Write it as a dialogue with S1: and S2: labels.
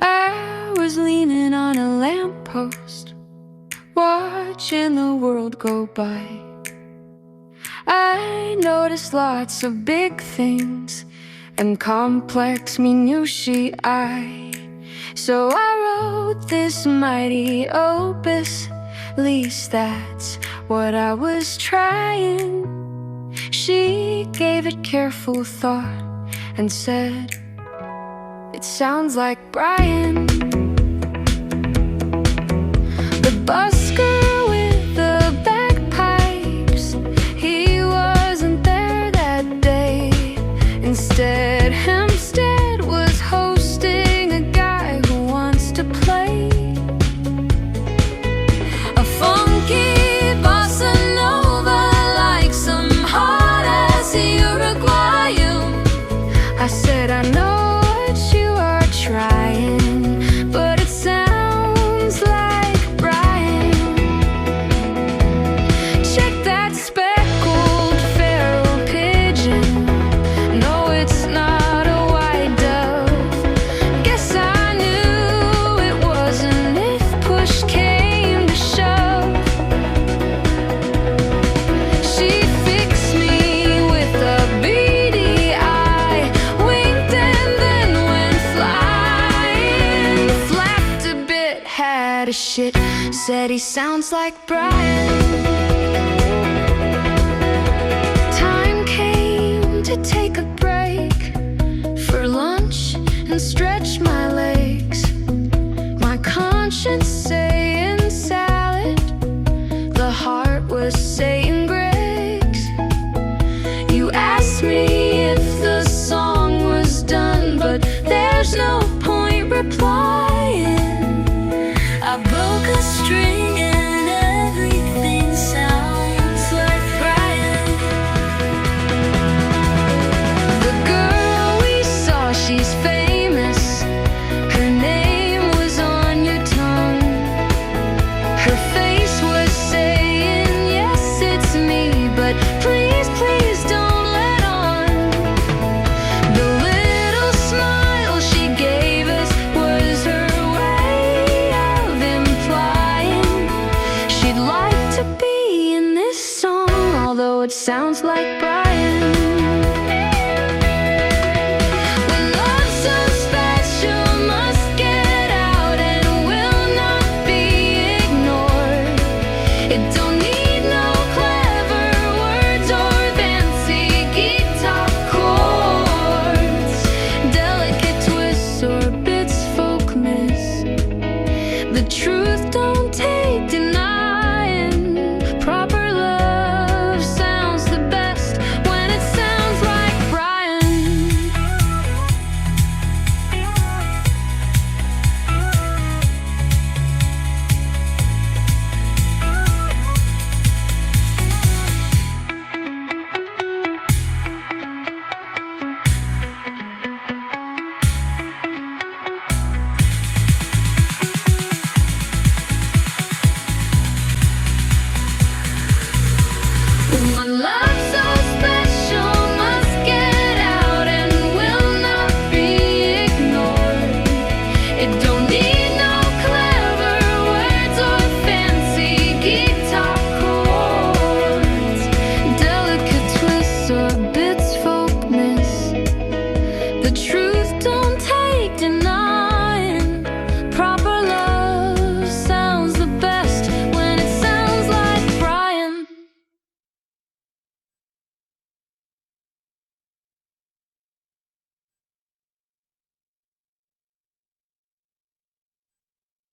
S1: I was leaning on a lamppost, watching the world go by. I noticed lots of big things and complex minutiae. So I wrote this mighty opus, at least that's what I was trying. She gave it careful thought and said, "It sounds like Brian." The busker with the bagpipes, he wasn't there that day. Instead, Hempstead was hosting a guy who wants to play a funky bossa nova, like some hot-ass Uruguayan. I said, "I know trying, but it sounds like Brian." Check that speckled feral pigeon. No, it's not a white dove. Guess I knew it wasn't if push came to shove. She fixed me with a beady eye, winked and then went flying. Had a shit, said he sounds like Brian. Time came to take a break for lunch and stretch my legs. My conscience saying salad, the heart was saying Greg's. You asked me if the song was done, but there's no point replying. I broke a string